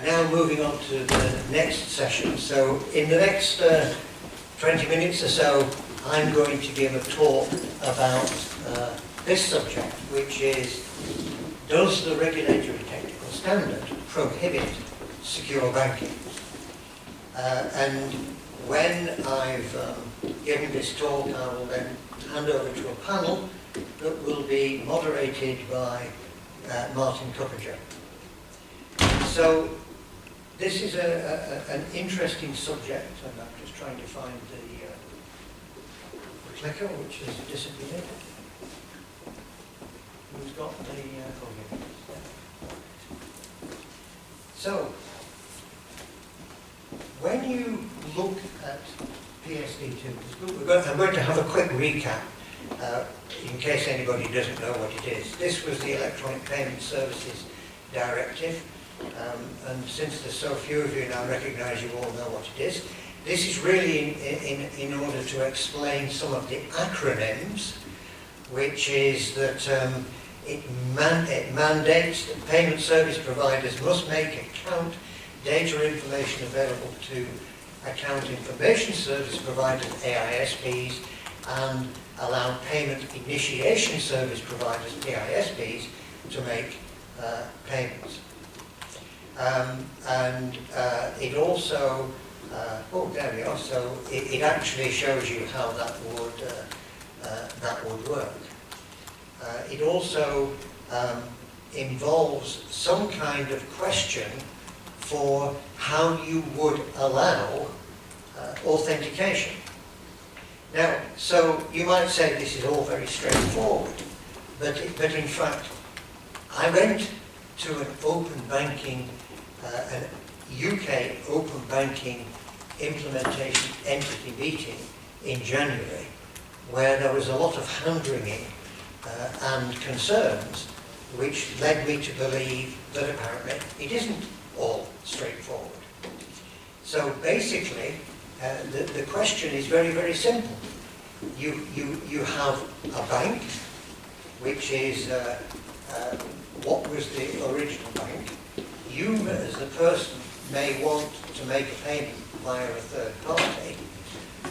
Now moving on to the next session. So in the next 20 minutes or so, I'm going to give a talk about this subject, which is, does the regulatory technical standard prohibit secure banking? And when I've given this talk, I will then hand over to a panel that will be moderated by Martin Kuppinger. So this is an interesting subject, and I'm just trying to find the clicker, which has disappeared. Who's got the... oh, yeah. So, when you look at PSD2, I'm going to have a quick recap in case anybody doesn't know what it is. This was the Electronic Payment Services Directive, and since there's so few of you now recognise you all know what it is. This is really in order to explain some of the acronyms, which is that it mandates that payment service providers must make account data information available to account information service providers, AISPs, and allow payment initiation service providers, PISPs, to make payments. It also, oh, there we are. So it actually shows you how that would work. It also involves some kind of question for how you would allow authentication. Now, so you might say this is all very straightforward, but in fact, I went to an open banking, an UK open banking implementation entity meeting in January, where there was a lot of hand-wringing and concerns, which led me to believe that apparently it isn't all straightforward. So basically, the question is very, very simple. You have a bank, which is what was the original bank. You, as the person, may want to make a payment via a third party,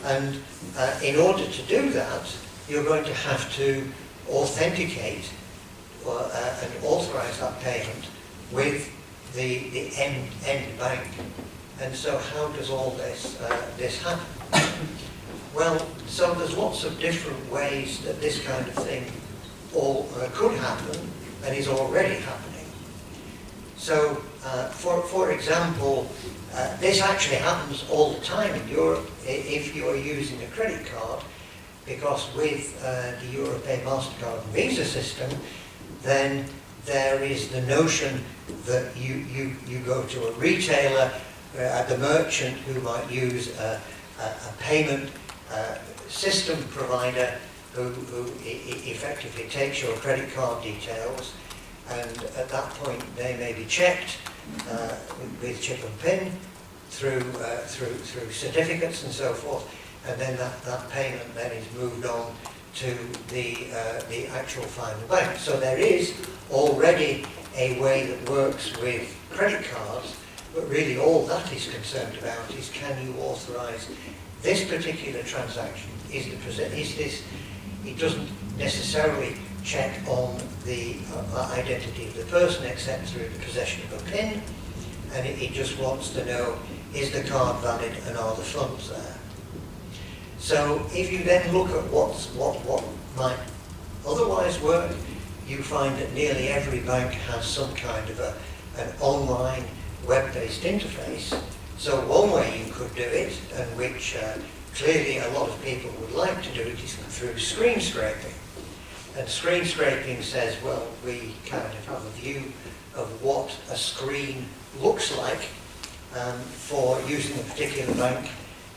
and in order to do that, you're going to have to authenticate and authorize that payment with the end bank. And so how does all this happen? Well, so there's lots of different ways that this kind of thing could happen and is already happening. So, for example, this actually happens all the time in Europe if you are using a credit card, because with the Europay MasterCard and Visa system, then there is the notion that you go to a retailer, the merchant who might use a payment system provider who effectively takes your credit card details, and at that point they may be checked with chip and pin through certificates and so forth, and then that payment then is moved on to the actual final bank. So there is already a way that works with credit cards, but really all that is concerned about is, can you authorize this particular transaction? It doesn't necessarily check on the identity of the person except through the possession of a PIN, and it just wants to know, is the card valid and are the funds there? So if you then look at what might otherwise work, you find that nearly every bank has some kind of an online web-based interface. So one way you could do it, and which clearly a lot of people would like to do it, is through screen scraping. And screen scraping says, well, we kind of have a view of what a screen looks like for using a particular bank,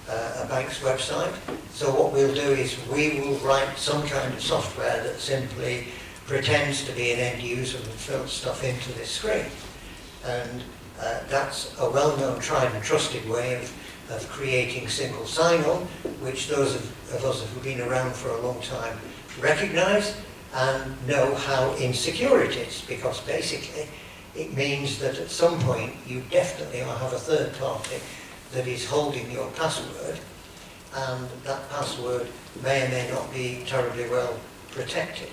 a bank's website. So what we'll do is we will write some kind of software that simply pretends to be an end user and fills stuff into this screen. And that's a well-known, tried and trusted way of creating single sign-on, which those of us who've been around for a long time recognise and know how insecure it is, because basically it means that at some point you definitely have a third party that is holding your password, and that password may or may not be terribly well protected.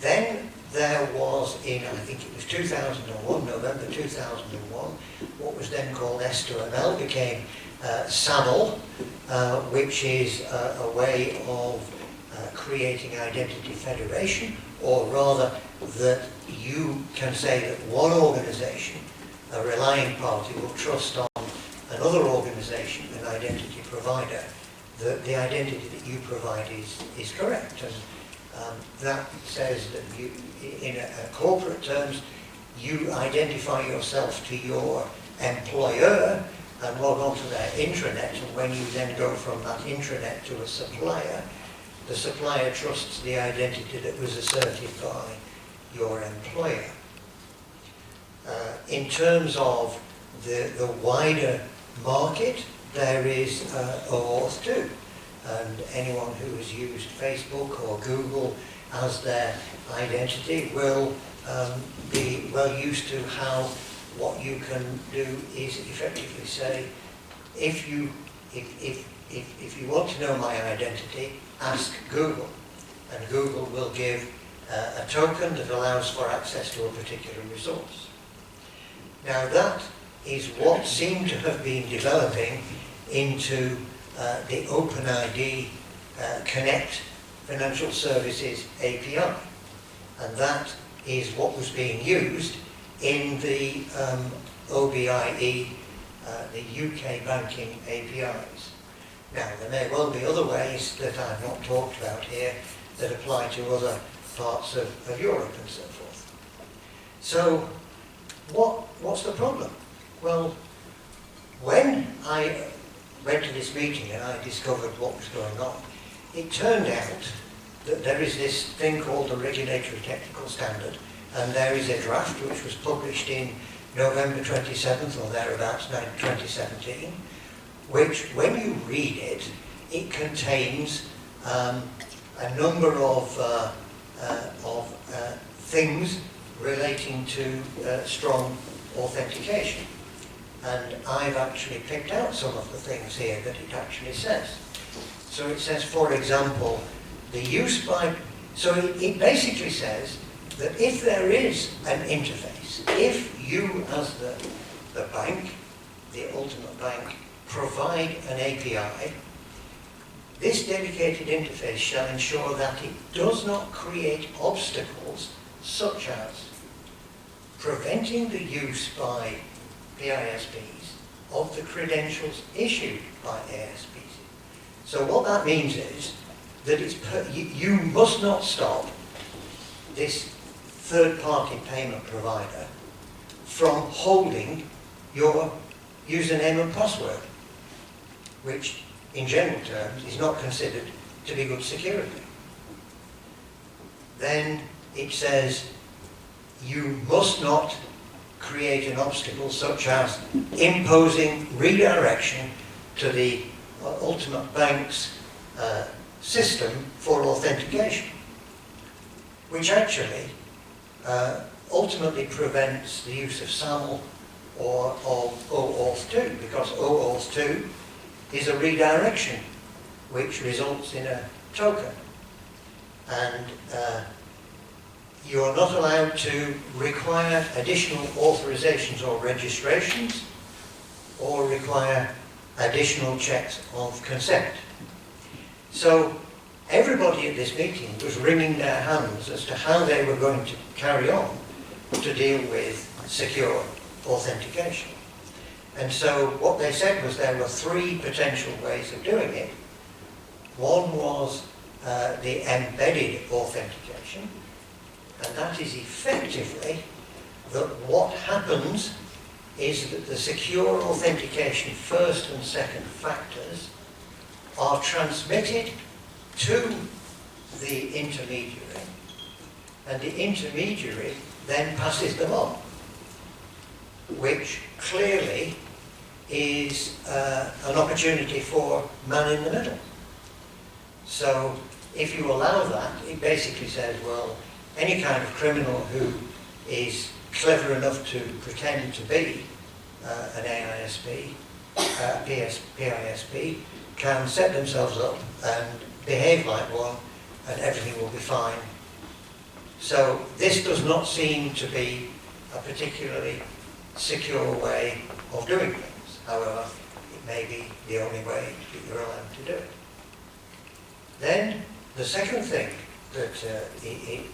Then there was, in I think it was 2001, November 2001, what was then called S2ML became SAML, which is a way of creating identity federation, or rather that you can say that one organisation, a relying party, will trust on another organisation, an identity provider, that the identity that you provide is correct. And that says that you, in corporate terms, you identify yourself to your employer and log on to their intranet, and when you then go from that intranet to a supplier, the supplier trusts the identity that was asserted by your employer. In terms of the wider market, there is OAuth 2, and anyone who has used Facebook or Google as their identity will be well used to how what you can do is effectively say, if you want to know my identity, ask Google, and Google will give a token that allows for access to a particular resource. Now that is what seemed to have been developing into the OpenID Connect Financial Services API, and that is what was being used in the OBIE, the UK banking APIs. Now, there may well be other ways that I've not talked about here that apply to other parts of Europe and so forth. So, what's the problem? Well, when I went to this meeting and I discovered what was going on, it turned out that there is this thing called the Regulatory Technical Standard, and there is a draft which was published in November 27th or thereabouts, 2017, which, when you read it, it contains a number of things relating to strong authentication. And I've actually picked out some of the things here that it actually says. So it says, for example, the use by... So it basically says that if there is an interface, if you as the bank, the ultimate bank, provide an API, this dedicated interface shall ensure that it does not create obstacles such as preventing the use by PISPs of the credentials issued by ASPs. So what that means is that you must not stop this third-party payment provider from holding your username and password, which in general terms is not considered to be good security. Then it says you must not create an obstacle such as imposing redirection to the ultimate bank's system for authentication, which actually ultimately prevents the use of SAML or of OAuth 2, because OAuth 2 is a redirection which results in a token. And you're not allowed to require additional authorizations or registrations or require additional checks of consent. So everybody at this meeting was wringing their hands as to how they were going to carry on to deal with secure authentication. And so what they said was there were three potential ways of doing it. One was the embedded authentication, and that is effectively that what happens is that the secure authentication first and second factors are transmitted to the intermediary, and the intermediary then passes them on, which clearly is an opportunity for man in the middle. So if you allow that, it basically says, well, any kind of criminal who is clever enough to pretend to be an AISP, PISP, can set themselves up and behave like one, and everything will be fine. So this does not seem to be a particularly secure way of doing things. However, it may be the only way that you're allowed to do it. Then the second thing that they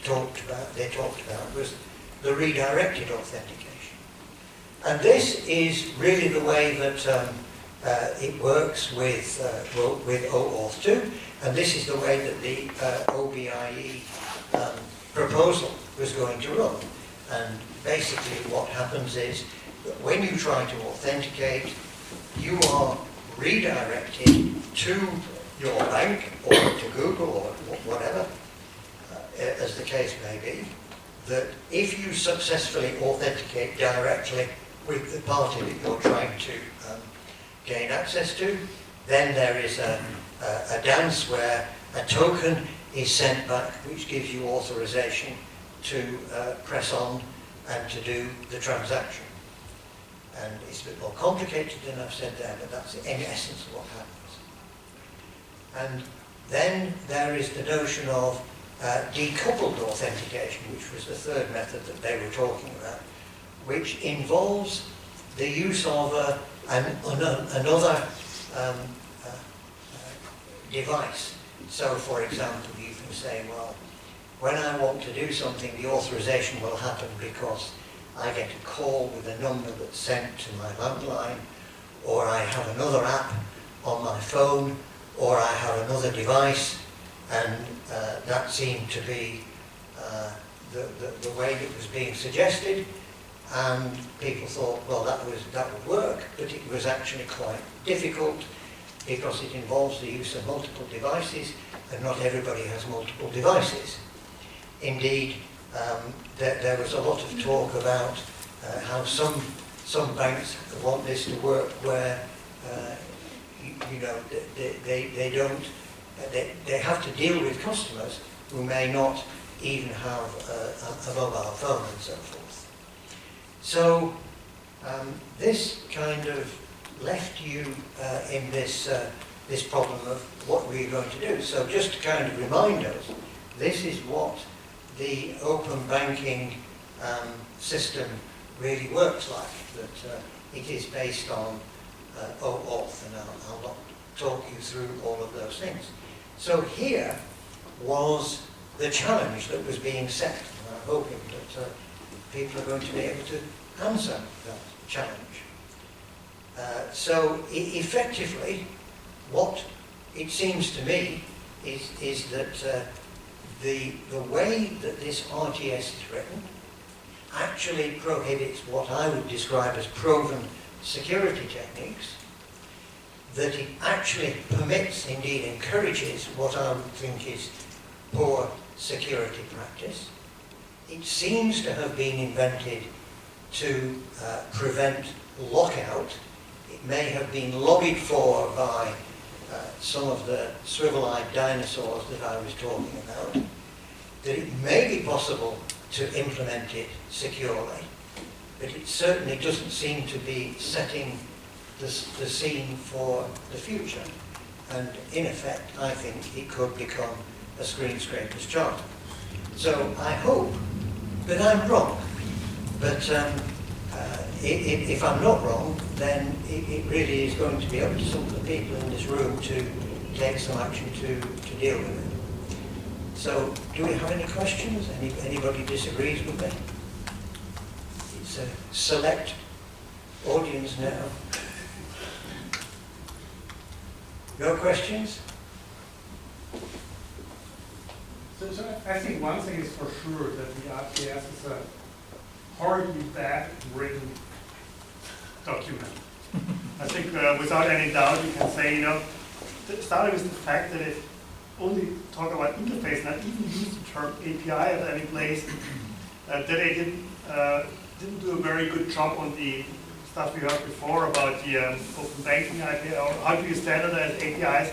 talked about was the redirected authentication. And this is really the way that it works with OAuth 2, and this is the way that the OBIE proposal was going to run. And basically what happens is that when you try to authenticate, you are redirected to your bank or to Google or whatever, as the case may be, that if you successfully authenticate directly with the party that you're trying to gain access to, then there is a dance where a token is sent back which gives you authorization to press on and to do the transaction. And it's a bit more complicated than I've said there, but that's in essence what happens. And then there is the notion of decoupled authentication, which was the third method that they were talking about, which involves the use of another device. So, for example, you can say, well, when I want to do something, the authorization will happen because I get a call with a number that's sent to my landline, or I have another app on my phone, or I have another device, and that seemed to be the way that was being suggested, and people thought, well, that would work, but it was actually quite difficult because it involves the use of multiple devices, and not everybody has multiple devices. Indeed, there was a lot of talk about how some banks want this to work where they have to deal with customers who may not even have a mobile phone and so forth. So this kind of left you in this problem of what we're going to do. So just to kind of remind us, this is what the open banking system really works like, that it is based on OAuth, and I'll not talk you through all of those things. So here was the challenge that was being set, and I'm hoping that people are going to be able to answer that challenge. So effectively, what it seems to me is that the way that this RTS is written actually prohibits what I would describe as proven security techniques, that it actually permits, indeed encourages, what I would think is poor security practice. It seems to have been invented to prevent lockout. It may have been lobbied for by some of the swivel-eyed dinosaurs that I was talking about, that it may be possible to implement it securely, but it certainly doesn't seem to be setting the scene for the future. And in effect, I think it could become a screen scraper's charter. So I hope that I'm wrong, but if I'm not wrong, then it really is going to be up to some of the people in this room to take some action to deal with it. So, do we have any questions? Anybody disagrees with me? It's a select audience now. No questions? So I think one thing is for sure that the RTS is a horribly bad written document. I think without any doubt you can say, starting with the fact that it only talk about interface, not even use the term API at any place, that they didn't do a very good job on the stuff we heard before about the open banking API, or how do you standardize APIs.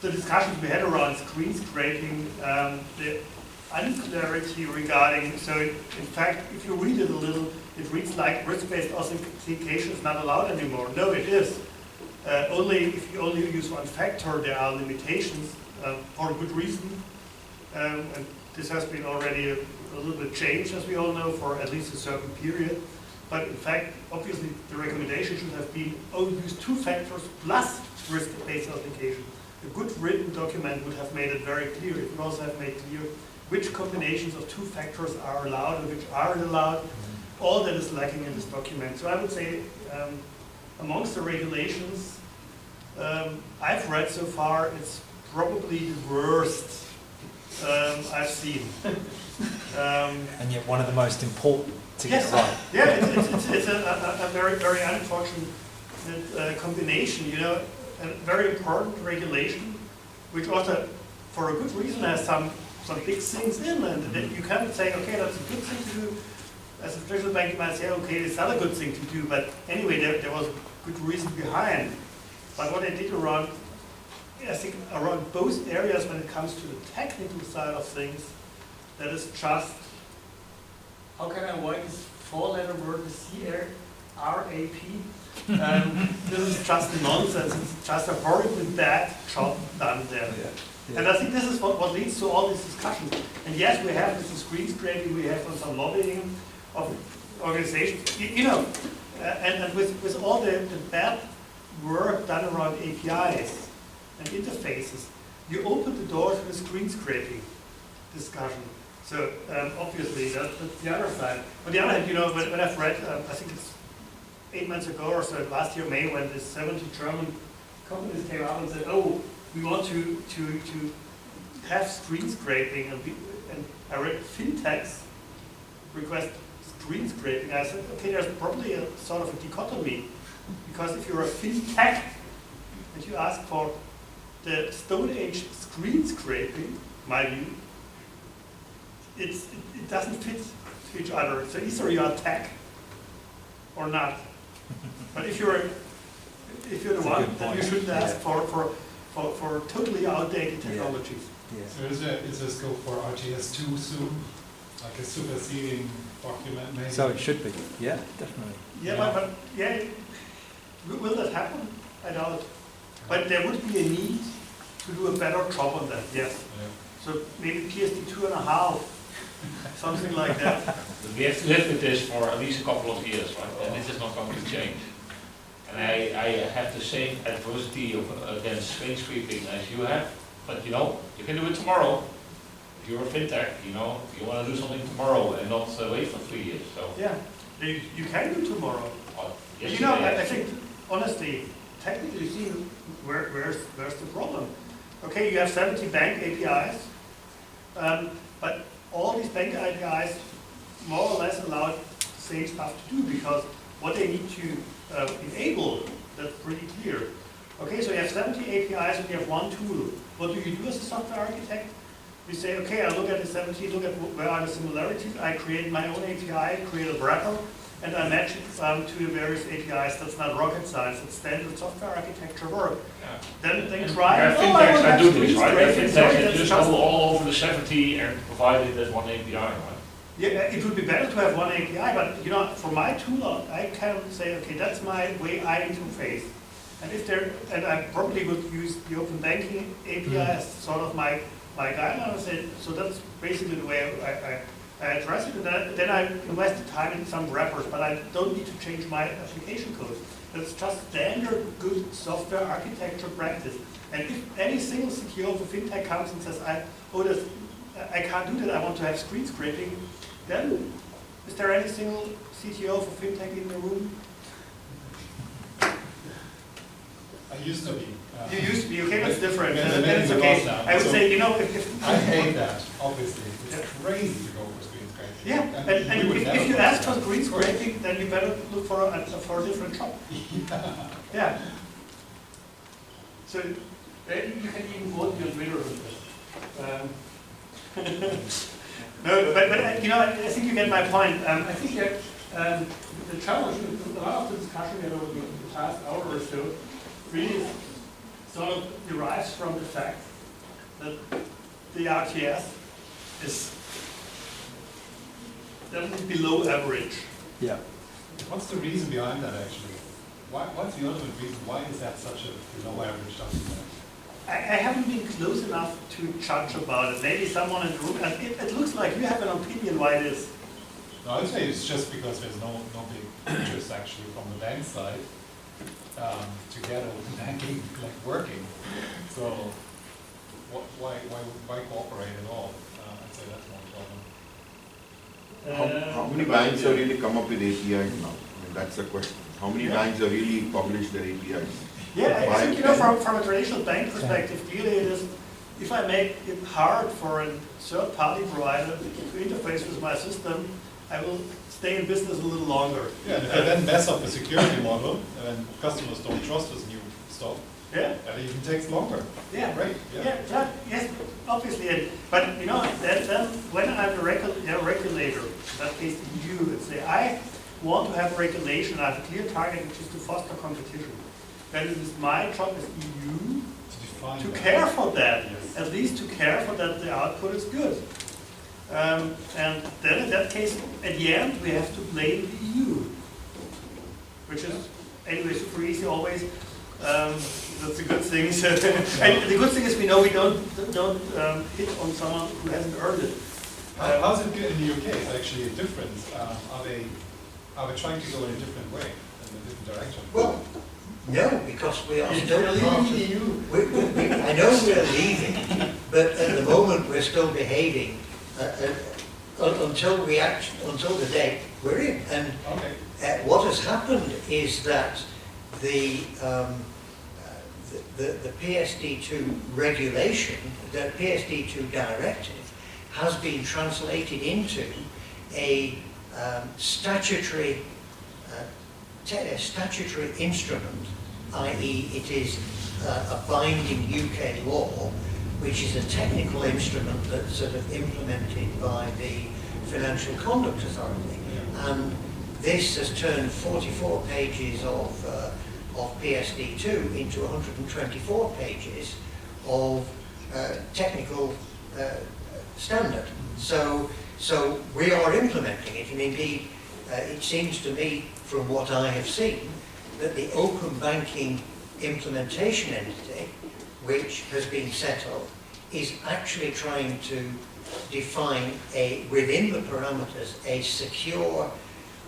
The discussions we had around screen scraping, I unclarity regarding, so in fact, if you read it a little, it reads like risk-based authentication is not allowed anymore. No, it is. Only if you only use one factor, there are limitations for a good reason. And this has been already a little bit changed, as we all know, for at least a certain period. But in fact, obviously, the recommendation should have been, use two factors plus risk-based authentication. A good written document would have made it very clear. It would also have made clear which combinations of two factors are allowed and which aren't allowed. All that is lacking in this document. So I would say, amongst the regulations I've read so far, it's probably the worst I've seen. And yet one of the most important to Yes. get right. Yeah, it's a very, very unfortunate combination, you know, a very important regulation, which also, for a good reason, has some big things in, and then you can't say, okay, that's a good thing to do. As a traditional bank, you might say, okay, it's not a good thing to do, but anyway, there was a good reason behind. But what I did around, I think, around both areas when it comes to the technical side of things, that is just, how can I avoid this four-letter word, the C-R-A-P? This is just nonsense. It's just a horribly bad job done there. Yeah. And I think this is what leads to all these discussions. And yes, we have this screen scraping, we have some lobbying of organizations, you know, and with all the bad work done around APIs and interfaces, you open the door to the screen scraping discussion. So obviously that's the other side. On the other hand, you know, when I've read, I think it's 8 months ago or so, last year May, when the 70 German companies came out and said, oh, we want to have screen scraping, and I read fintechs request screen scraping. I said, okay, there's probably a sort of a dichotomy, because if you're a fintech and you ask for the Stone Age screen scraping, my view, it doesn't fit to each other. So either you're tech or not. But if you're the one, then you shouldn't ask for totally outdated technologies. Yeah. So is there scope for RTS2 soon? Like a superseding document maybe? So it should be. Yeah, definitely. Yeah, Yeah. but yeah, will that happen? I doubt. But there would be a need to do a better job on that, yes. Yeah. So maybe PSD2.5, something like that. But we have to live with this for at least a couple of years, right? And this is not going to change. And I have the same adversity against screen scraping as you have. But you know, you can do it tomorrow. If you're a fintech, you know, you want to do something tomorrow and not wait for 3 years. So, Yeah, you can do tomorrow. yes, You know, may. I think, honestly, technically speaking, where's the problem? Okay, you have 70 bank APIs, but all these bank APIs more or less allow the same stuff to do, because what they need to enable, that's pretty clear. Okay, so you have 70 APIs and you have one tool. What do you do as a software architect? You say, okay, I look at the 70, look at where are the similarities, I create my own API, create a wrapper, and I match it to the various APIs. That's not rocket science, it's standard software architecture work. Yeah. Then try, There are oh, I fintechs want to that have do screen this, right? There are scraping. fintechs Sorry, that that's just just- go all over the 70 and provide it as one API, right? Yeah, it would be better to have one API, but you know, for my tool, I can say, okay, that's my way I interface. And if there, and I probably would use the open banking API as sort of my guideline. I say, so that's basically the way I address it. And then I invest the time in some wrappers, but I don't need to change my application code. That's just standard good software architecture practice. And if any single CTO of a fintech comes and says, I can't do that, I want to have screen scraping, then is there any single CTO of a fintech in the room? I used to be. You used to be, okay, that's different. Yeah, Then it's the okay. laws now. I would So say, you know, if I hate that, obviously. It's Yeah. crazy to go for screen scraping. yeah, and we would if never you go ask for for that. screen scraping, then you better look for a different job. Yeah. So you can even vote your Twitter with this. No, but you know, I think you get my point. I think that the challenge, a lot of the discussion we had over the past hour or so, really sort of derives from the fact that the RTS is definitely below average. Yeah. What's the reason behind that actually? What's the ultimate reason? Why is that such a below average document? I haven't been close enough to judge about it. Maybe someone in the room, and it looks like you have an opinion why it is. No, I would say it's just because there's no big interest actually from the bank side to get open banking like working. So why cooperate at all? I'd say that's one problem. How many banks have really come up with APIs now? I mean, that's the question. How many banks have really published their APIs? Yeah, I think, from a traditional bank perspective, really it is, if I make it hard for a third-party provider to interface with my system, I will stay in business a little longer. Yeah, and if I then mess up the security model, and customers don't trust this new stuff, Yeah. it even takes longer. Yeah, Right, yeah. yes, obviously. But then when I'm a regulator, in that case the EU, and say I want to have regulation, I have a clear target which is to foster competition. Then it is my job as EU To define to that. care for that, Yes. at least to care for that the output is good. And then in that case, at the end, we have to blame the EU, which is anyway super easy always. That's a good thing. And the good thing is we know we don't hit on someone who hasn't earned it. How's it good in the UK? It's actually a difference. Are they trying to go in a different way, in a different direction? Well, no, because we are still You're part leaving the of, EU. I know we're leaving, but at the moment we're still behaving until the date we're in. And Okay. what has happened is that the PSD2 regulation, the PSD2 directive, has been translated into a statutory instrument, i.e. it is a binding UK law, which is a technical instrument that's sort of implemented by the Financial Conduct Authority. And this has turned 44 pages of PSD2 into 124 pages of technical standard. So we are implementing it, and indeed it seems to me, from what I have seen, that the open banking implementation entity, which has been set up, is actually trying to define within the parameters a secure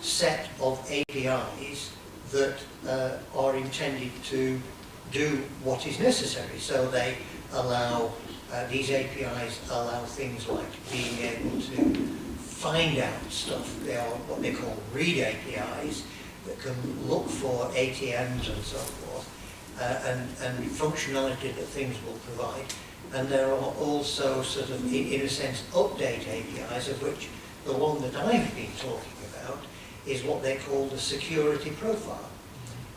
set of APIs that are intended to do what is necessary. So they allow, these APIs allow things like being able to find out stuff. They are what they call read APIs that can look for ATMs and so forth, and functionality that things will provide. And there are also sort of, in a sense, update APIs, of which the one that I've been talking about is what they call the security profile.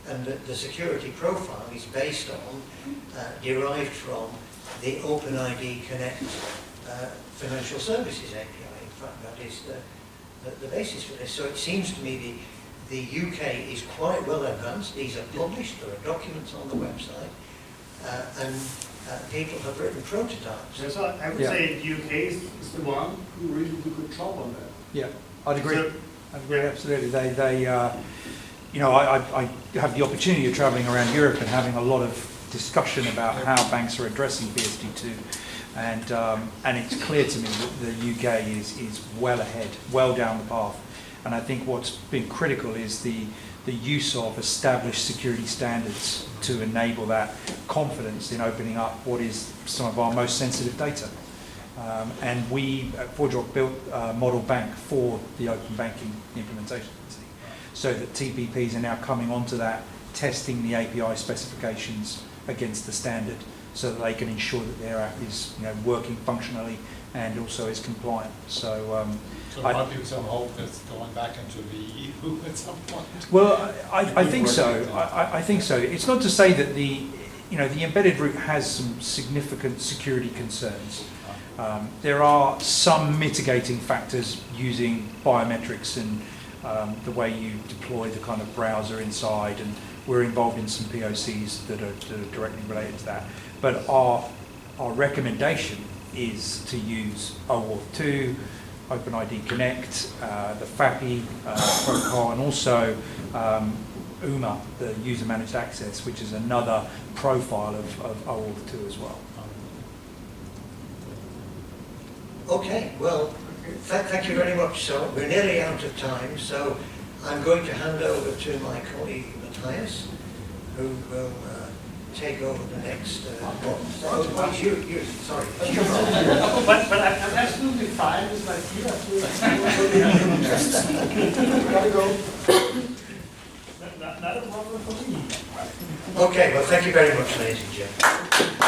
And the security profile is based on, derived from the OpenID Connect Financial Services API. In fact, that is the basis for this. So it seems to me the UK is quite well advanced. These are published, there are documents on the website, and people have written prototypes. So I would say the UK is the one who really did a good job on that. Yeah, I'd agree. So, I'd agree, absolutely. They you know, I have the opportunity of travelling around Europe and having a lot of discussion about how banks are addressing PSD2, and it's clear to me that the UK is well ahead, well down the path. And I think what's been critical is the use of established security standards to enable that confidence in opening up what is some of our most sensitive data. And we at ForgeRock built a model bank for the open banking implementation, so that TPPs are now coming onto that, testing the API specifications against the standard, so that they can ensure that their app is, you know, working functionally and also is compliant. So there might be some hope that's going back into the EU at some point. well, I think so. I think so. It's not to say that the embedded route has some significant security concerns. There are some mitigating factors using biometrics and the way you deploy the kind of browser inside, and we're involved in some POCs that are directly related to that. But our recommendation is to use OAuth 2, OpenID Connect, the FAPI protocol, and also UMA, the user managed access, which is another profile of OAuth 2 as well. Okay, well, thank you very much. So we're nearly out of time, so I'm going to hand over to my colleague Matthias, who will take over the next one. Oh, you, sorry. But I'm absolutely fine with my feet. Gotta go. Not a problem for me. Okay, well, thank you very much, ladies and gentlemen.